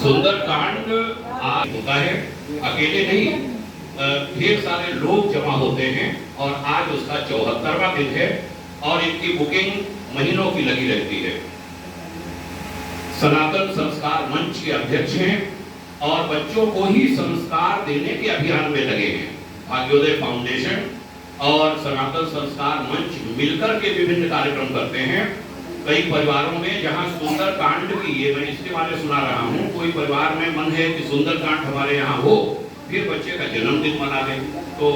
सुंदरकांड आज होता है, अकेले नहीं, ढेर सारे लोग जमा होते हैं और आज उसका 74वां दिन है और इनकी बुकिंग महीनों की लगी रहती है। सनातन संस्कार मंच के अध्यक्ष हैं और बच्चों को ही संस्कार देने के अभियान में लगे हैं। भाग्योदय फाउंडेशन और सनातन संस्कार मंच मिलकर के विभिन्न कार्यक्रम करते हैं। कई परिवारों में जहां सुंदरकांड की, ये मैं इसके बारे में सुना रहा हूं, कोई परिवार में मन है कि सुंदरकांड हमारे यहाँ हो, फिर बच्चे का जन्मदिन मना दें, तो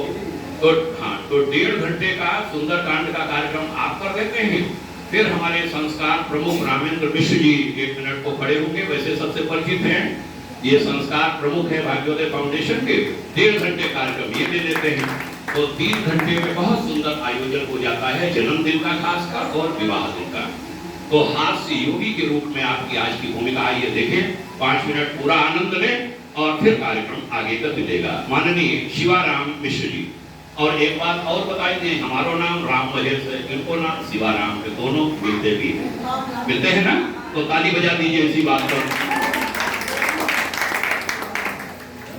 1.5 घंटे का सुंदरकांड का कार्यक्रम आप कर देते हैं। फिर हमारे संस्कार प्रमुख रामेंद्र मिश्र जी 1 मिनट को खड़े होंगे, वैसे सबसे परिचित हैं, ये संस्कार प्रमुख है भाग्योदय फाउंडेशन के। 1.5 घंटे कार्यक्रम ये दे देते हैं, तो 3 घंटे में बहुत सुंदर आयोजन हो जाता है, जन्मदिन का खासकर और विवाह दिन का। तो हास्य योगी के रूप में आपकी आज की भूमिका, आइए देखें, 5 मिनट पूरा आनंद लें और फिर कार्यक्रम आगे का मिलेगा। माननीय शिवाराम मिश्र जी। और एक बात और बताई दें, हमारा नाम राम महेश है, इनको नाम शिवाराम है, दोनों मिलते भी हैं, मिलते हैं ना, तो ताली बजा दीजिए इसी बात पर।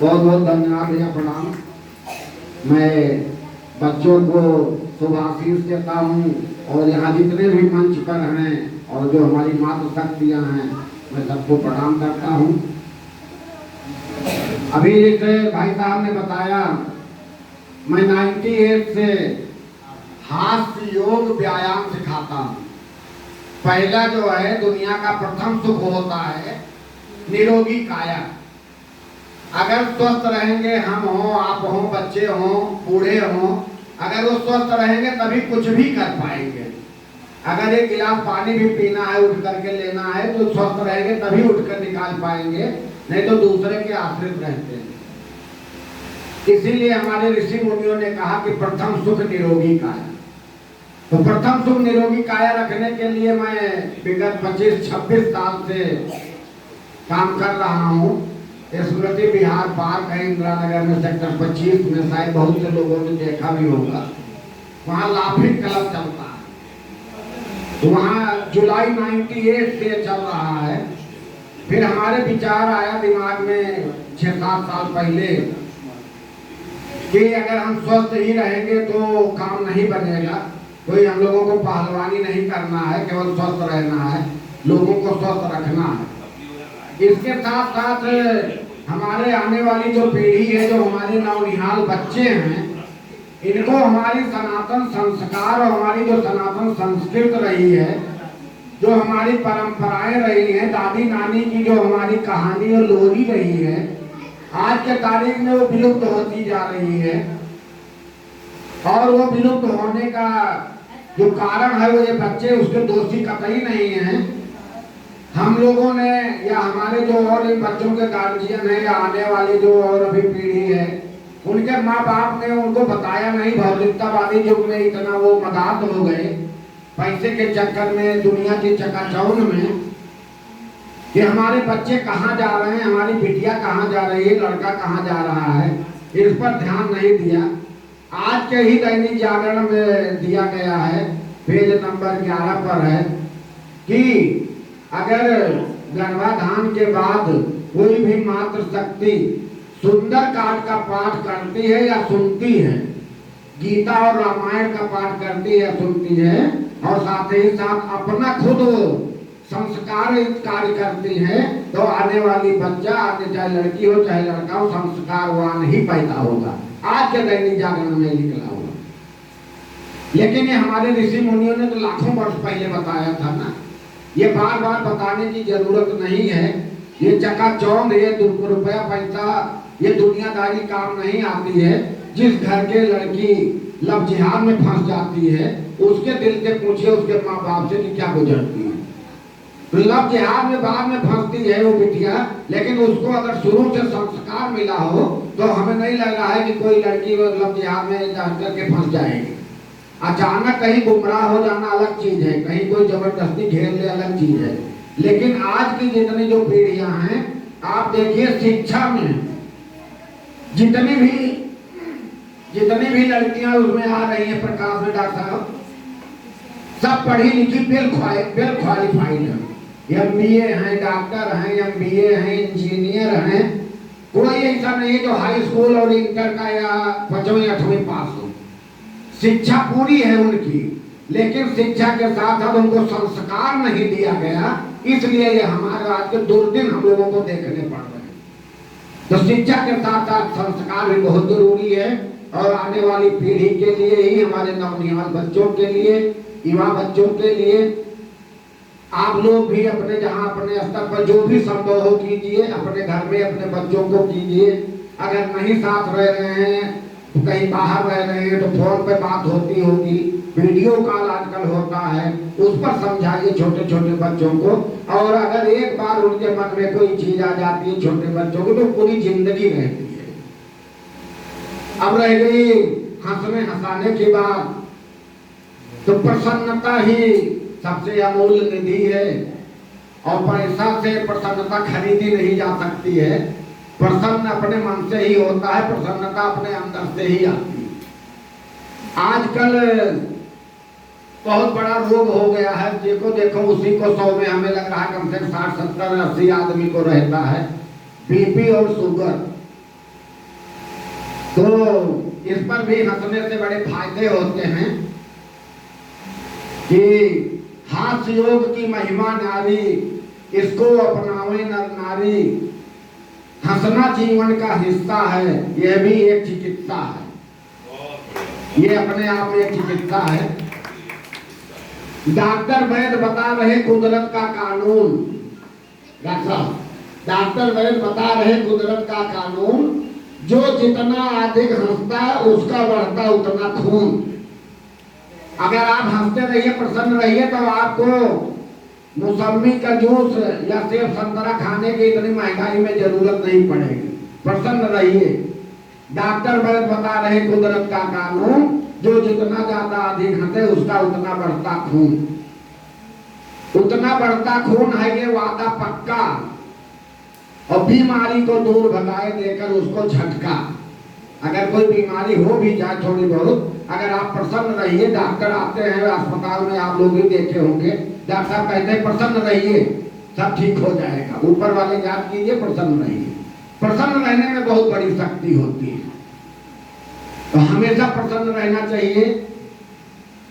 बहुत बहुत धन्यवाद भैया, प्रणाम। मैं बच्चों को शुभाशीष देता हूँ और यहाँ जितने भी मंच पर हैं और जो हमारी मातृ शक्तियाँ हैं, मैं सबको प्रणाम करता हूँ। अभी जैसे भाई साहब ने बताया, मैं 98 से हास्य योग व्यायाम सिखाता हूँ। पहला जो है, दुनिया का प्रथम सुख होता है निरोगी काया। अगर स्वस्थ रहेंगे, हम हो, आप हो, बच्चे हो, बूढ़े हो, अगर वो स्वस्थ रहेंगे तभी कुछ भी कर पाएंगे। अगर एक गिलास पानी भी पीना है, उठ करके लेना है, तो स्वस्थ रहेंगे तभी उठकर निकाल पाएंगे, नहीं तो दूसरे के आश्रित रहते हैं। इसीलिए हमारे ऋषि मुनियों ने कहा कि प्रथम सुख निरोगी काया। तो प्रथम सुख निरोगी काया रखने के लिए मैं विगत 25-26 साल से काम कर रहा हूँ। स्मृति विहार पार्क है इंदिरा नगर में, सेक्टर 25 में, शायद बहुत से लोगों ने देखा भी होगा। वहाँ लाफिंग क्लब चलता है, तो वहाँ जुलाई 98 से चल रहा है। फिर हमारे विचार आया दिमाग में 6-7 साल पहले कि अगर हम स्वस्थ ही रहेंगे तो काम नहीं बनेगा। कोई हम लोगों को पहलवानी नहीं करना है, केवल स्वस्थ रहना है, लोगों को स्वस्थ रखना है। इसके साथ साथ हमारे आने वाली जो पीढ़ी है, जो हमारे नौनिहाल बच्चे हैं, इनको हमारी सनातन संस्कार और हमारी जो सनातन संस्कृति रही है, जो हमारी परंपराएं रही हैं, दादी नानी की जो हमारी कहानी और लोरी रही है, आज के तारीख में वो विलुप्त होती जा रही है। और वो विलुप्त होने का जो कारण है, वो ये बच्चे उसके दोषी कतई नहीं है। हम लोगों ने या हमारे जो और इन बच्चों के गार्जियन है या आने वाली जो और अभी पीढ़ी है, उनके माँ बाप ने उनको बताया नहीं। भौतिकतावादी युग में इतना वो मदाद हो गए पैसे के चक्कर में, दुनिया की चकाचौंध में, कि हमारे बच्चे कहाँ जा रहे हैं, हमारी बिटिया कहाँ जा रही है, लड़का कहाँ जा रहा है, इस पर ध्यान नहीं दिया। आज के ही दैनिक जागरण में दिया गया है, पेज नंबर 11 पर है कि अगर गर्भाधान के बाद कोई भी मातृ शक्ति सुंदरकांड का पाठ करती है या सुनती है, गीता और रामायण का पाठ करती है, सुनती है, और साथ ही साथ अपना खुद संस्कार कार्य करती है, तो आने वाली बच्चा, आने चाहे लड़की हो चाहे लड़का हो, संस्कारवान ही पैदा होगा। आज के दैनिक जागरण में निकला हुआ। लेकिन ये हमारे ऋषि मुनियों ने तो लाखों वर्ष पहले बताया था ना, ये बार बार बताने की जरूरत नहीं है। ये चकाचौंध, ये रुपया पैसा, ये दुनियादारी काम नहीं आती है। जिस घर के लड़की लव जिहाद में फंस जाती है, उसके दिल से पूछिए उसके माँ बाप से कि क्या गुजरती है। तो लव जिहाद में बाद में फंसती है वो बिटिया, लेकिन उसको अगर शुरू से संस्कार मिला हो तो हमें नहीं लग रहा है कि कोई लड़की लव जिहाद में जान करके फंस जाएगी। अचानक कहीं गुमराह हो जाना अलग चीज है, कहीं कोई जबरदस्ती घेर ले अलग चीज है। लेकिन आज की जितनी जो पीढ़ियां हैं, आप देखिए शिक्षा में जितनी भी लड़कियां उसमें आ रही हैं प्रकाश में, डॉक्टर साहब सब पढ़ी लिखी वेल क्वालिफाइड है। MBA हैं, डॉक्टर हैं, MBA हैं, इंजीनियर हैं, कोई ऐसा नहीं है जो हाई स्कूल और इंटर का या 5वीं 8वीं पास हो। शिक्षा पूरी है उनकी, लेकिन शिक्षा के साथ साथ उनको संस्कार नहीं दिया गया, इसलिए ये हमारे आज के दुर्दिन हम लोगों को देखने पड़ रहे हैं। तो शिक्षा के साथ साथ संस्कार भी बहुत जरूरी है, और आने वाली पीढ़ी के लिए ही, हमारे नवनिर्मित बच्चों के लिए, युवा बच्चों के लिए आप लोग भी अपने जहां अपने स्तर पर जो भी संभव हो कीजिए, अपने घर में अपने बच्चों को कीजिए। अगर नहीं साथ रह रहे हैं, कहीं बाहर रह रहे हैं, तो फोन पे बात होती होगी, वीडियो कॉल आजकल होता है, उस पर समझाइए छोटे छोटे बच्चों को। और अगर एक बार उनके मन में कोई चीज आ जाती है छोटे बच्चों को, तो पूरी जिंदगी रहती है। अब रह गई हंसने हंसाने की बात, तो प्रसन्नता ही सबसे अमूल्य निधि है, और पैसा से प्रसन्नता खरीदी नहीं जा सकती है। प्रसन्न अपने मन से ही होता है, प्रसन्नता अपने अंदर से ही आती है। आजकल बहुत बड़ा रोग हो गया है, देखो देखो उसी को 100 में हमें लग रहा है कम से कम 60 70 80 आदमी को रहता है बीपी और शुगर। तो इस पर भी हंसने से बड़े फायदे होते हैं कि हास्य योग की महिमा नारी, इसको अपनावे नर नारी। हंसना जीवन का हिस्सा है, यह भी एक चिकित्सा है, ये अपने आप में एक चिकित्सा है। डॉक्टर वैद्य बता रहे कुदरत का कानून, डॉक्टर वैद्य बता रहे कुदरत का कानून, जो जितना अधिक हंसता है उसका बढ़ता उतना खून। अगर आप हंसते रहिए, प्रसन्न रहिए, तो आपको मौसमी का जूस या सेब संतरा खाने की इतनी महंगाई में जरूरत नहीं पड़ेगी। प्रसन्न रहिए। डॉक्टर वैद्य बता रहे कुदरत का कानून, जो जितना ज्यादा अधिक हंसे उसका उतना बढ़ता खून। उतना बढ़ता खून है ये वादा पक्का, और बीमारी को दूर भगाए देकर उसको झटका। अगर कोई बीमारी हो भी जाए थोड़ी बहुत, अगर आप प्रसन्न रहिए, डॉक्टर आते हैं अस्पताल में, आप लोग भी देखे होंगे, डॉक्टर साहब कहते हैं प्रसन्न रहिए सब ठीक हो जाएगा। ऊपर वाले याद कीजिए, प्रसन्न रहिए। प्रसन्न रहने में बहुत बड़ी शक्ति होती है, तो हमेशा प्रसन्न रहना चाहिए।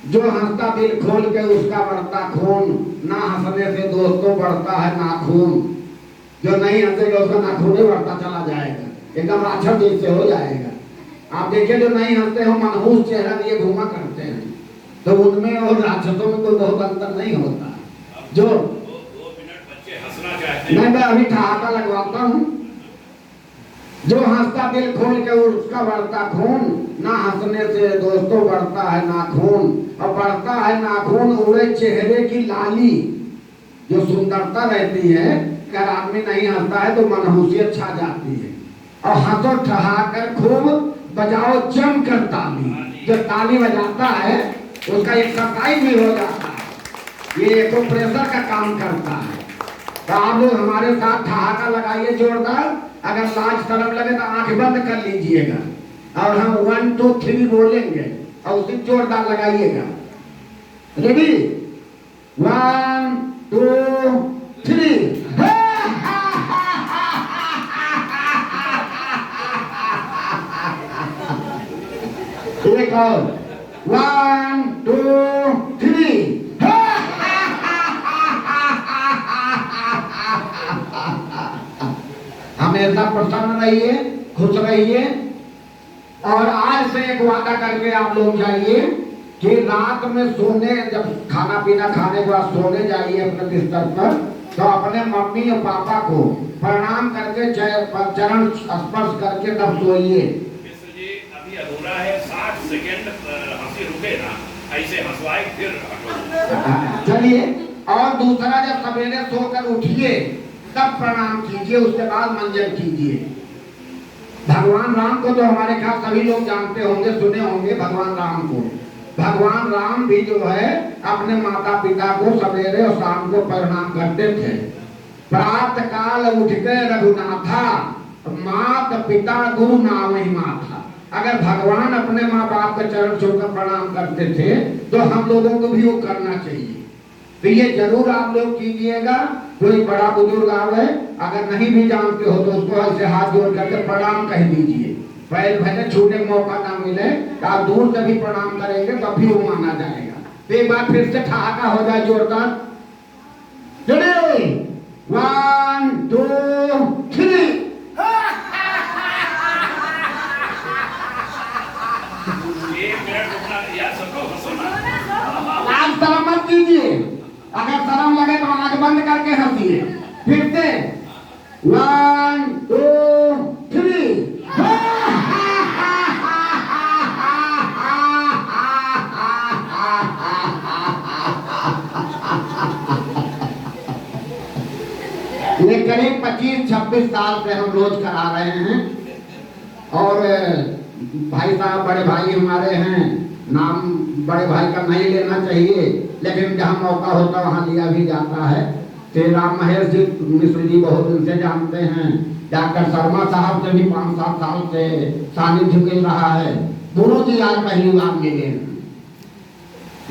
जो हंसता दिल खोल के उसका बढ़ता खून, ना हंसने से दोस्तों बढ़ता है नाखून। जो नहीं हंसेगा उसका नाखून ही बढ़ता चला जाएगा, एकदम राक्षस जैसे हो जाएगा। आप देखिए जो नहीं हंसते हो, मनहूस चेहरा लिए घूमा करते हैं, तो उनमें और राक्षसों में कोई बहुत अंतर नहीं होता। जो 2 मिनट बच्चे हंसना चाहते हैं, मैं अभी ठहाका लगवाता हूँ। जो हंसता दिल खोल के उसका बढ़ता खून, ना हंसने से दोस्तों बढ़ता है नाखून। और बढ़ता है नाखून उड़े चेहरे की लाली, जो सुंदरता रहती है। अगर आदमी नहीं हंसता है तो मनहूसियत छा जाती है। और हंसो ठहाकर खूब बजाओ जमकर ताली, जो ताली बजाता है उसका एक्सरसाइज भी हो जाता है, ये एको प्रेशर का काम करता है। तो आप लोग हमारे साथ ठहाका लगाइए जोरदार। अगर लाज शर्म लगे तो आंख बंद कर लीजिएगा, और हम 1 2 3 बोलेंगे, और उसी जोरदार लगाइएगा। रेडी 1 2 3। एक और 1 2 3। हमेशा प्रसन्न रहिए, खुश रहिए। और आज से एक वादा करके आप लोग जाइए कि रात में सोने, जब खाना पीना खाने के बाद सोने जाइए अपने बिस्तर पर, तो अपने मम्मी और पापा को प्रणाम करके चरण स्पर्श करके तब सोइए। अभी अधूरा है, 60 सेकंड हंसी रुके ना, ऐसे हंसवाए फिर हटो। चलिए, और दूसरा जब सवेरे सोकर उठिए तब प्रणाम कीजिए, उसके बाद मंजन कीजिए। भगवान राम को तो हमारे खास सभी लोग जानते होंगे, सुने होंगे भगवान राम को। भगवान राम भी जो है अपने माता पिता को सवेरे और शाम को प्रणाम करते थे। प्रातः काल उठ के रघुनाथा, मात पिता गुरु नाम ही माथा। अगर भगवान अपने माँ बाप के चरण छूकर प्रणाम करते थे तो हम लोगों को भी वो करना चाहिए। तो ये जरूर आप लोग कीजिएगा। कोई बड़ा बुजुर्ग आवे, अगर नहीं भी जानते हो तो उसको ऐसे हाथ जोड़ करके प्रणाम कह दीजिए। पैर भले छूने का मौका ना मिले तो आप दूर से भी प्रणाम करेंगे तब भी वो माना जाएगा। तो एक बार फिर से ठहाका हो जाए जोरदार, चलिए 1 2 3। आप शर्म मत कीजिए, अगर शर्म लगे तो आंख बंद करके हंसिए। फिर से 1 2 3। ये करीब 25-26 साल से हम रोज करा रहे हैं। और भाई साहब बड़े भाई हमारे हैं, नाम बड़े भाई का नहीं लेना चाहिए, लेकिन जहाँ मौका होता है वहाँ लिया भी जाता है। श्री राम महेश जी मिश्र जी बहुत दिन से जानते हैं, डॉक्टर शर्मा साहब से भी 5-7 साल से सानिध्य मिल रहा है। दोनों जी आज पहली बार मिले।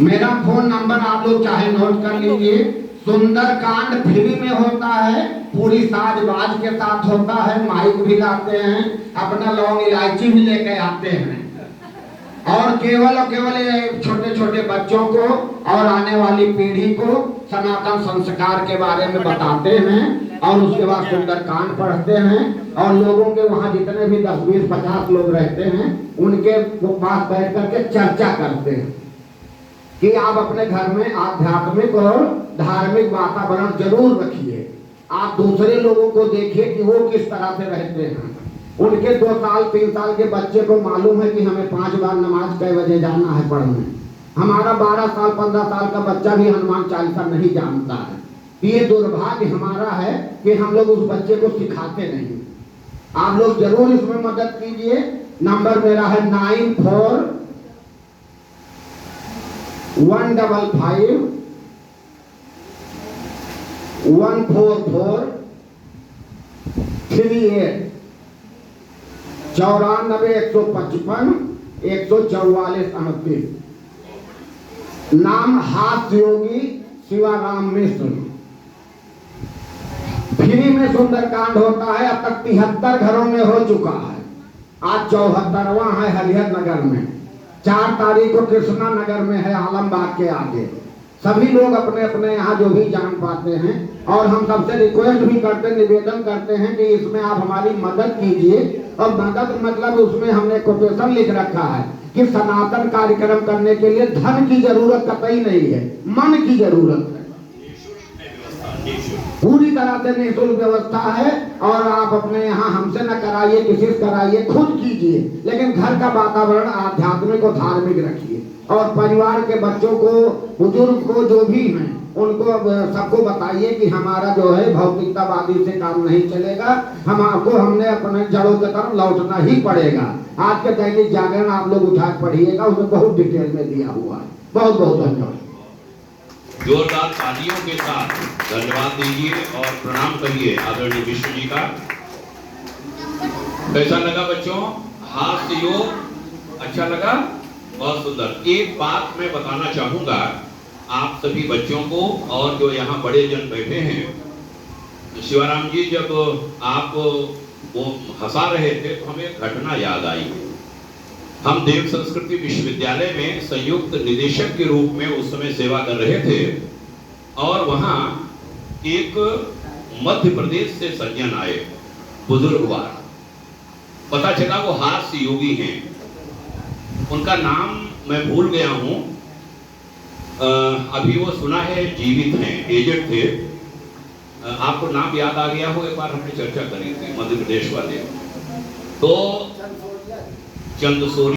मेरा फोन नंबर आप लोग चाहे नोट कर लीजिए। सुंदरकांड फ्री में होता है, पूरी साज-बाज के साथ होता है, माइक भी लाते हैं, अपना लौंग इलायची भी लेके आते हैं। और केवल छोटे छोटे बच्चों को और आने वाली पीढ़ी को सनातन संस्कार के बारे में बताते हैं। और उसके बाद सुंदरकांड पढ़ते हैं। और लोगों के वहाँ जितने भी 10, 20, 50 लोग रहते हैं उनके पास बैठ करके चर्चा करते हैं कि आप अपने घर में आध्यात्मिक और धार्मिक वातावरण जरूर रखिए। आप दूसरे लोगों को देखिए कि वो किस तरह से रहते हैं। उनके 2 साल 3 साल के बच्चे को मालूम है कि हमें 5 बार नमाज कै बजे जाना है पढ़ने। हमारा 12 साल 15 साल का बच्चा भी हनुमान चालीसा नहीं जानता है। ये दुर्भाग्य हमारा है कि हम लोग उस बच्चे को सिखाते नहीं। आप लोग जरूर इसमें मदद कीजिए। नंबर मेरा है 94 155 144 38 94 155 144 38। नाम हास्य योगी शिवाराम मिश्र। फ्री में सुंदरकांड होता है। अब तक 73 घरों में हो चुका है। आज 74वां है हरिहर नगर में। 4 तारीख को कृष्णा नगर में है, आलमबाग के आगे। सभी लोग अपने अपने यहाँ जो भी जान पाते हैं। और हम सबसे रिक्वेस्ट भी करते, निवेदन करते हैं कि इसमें आप हमारी मदद कीजिए। और मदद मतलब उसमें हमने कोटेशन लिख रखा है कि सनातन कार्यक्रम करने के लिए धन की जरूरत कतई नहीं है, मन की जरूरत है। पूरी तरह से निःशुल्क व्यवस्था है। और आप अपने यहाँ हमसे न कराइए, किसी से कराइए, खुद कीजिए, लेकिन घर का वातावरण आध्यात्मिक और धार्मिक रखिए। और परिवार के बच्चों को, बुजुर्ग को, जो भी हैं उनको सबको बताइए कि हमारा जो है भौतिकतावादी से काम नहीं चलेगा। हमने अपने जड़ों की तरफ लौटना ही पड़ेगा। आज के दैनिक जागरण आप लोग उठा पढ़िएगा, उसमें बहुत डिटेल में दिया हुआ है। बहुत बहुत धन्यवाद। जोरदार तालियों के साथ धन्यवाद दीजिए और प्रणाम करिए आदरणीय मिश्र जी का। कैसा लगा बच्चों? हास्य योग अच्छा लगा? बहुत सुंदर। एक बात मैं बताना चाहूंगा आप सभी बच्चों को और जो यहाँ बड़े जन बैठे हैं। शिवाराम जी जब आप वो हंसा रहे थे तो हमें घटना याद आई। हम देव संस्कृति विश्वविद्यालय में संयुक्त निदेशक के रूप में उस समय सेवा कर रहे थे। और वहाँ एक मध्य प्रदेश से सज्जन आए, बुजुर्गवार। पता चला वो हास्य योगी हैं। उनका नाम मैं भूल गया हूँ। अभी वो सुना है जीवित हैं, एजेड थे। आपको नाम याद आ गया हो? एक बार हमने चर्चा करी थी, मध्य प्रदेश वाले। तो चंदसोरी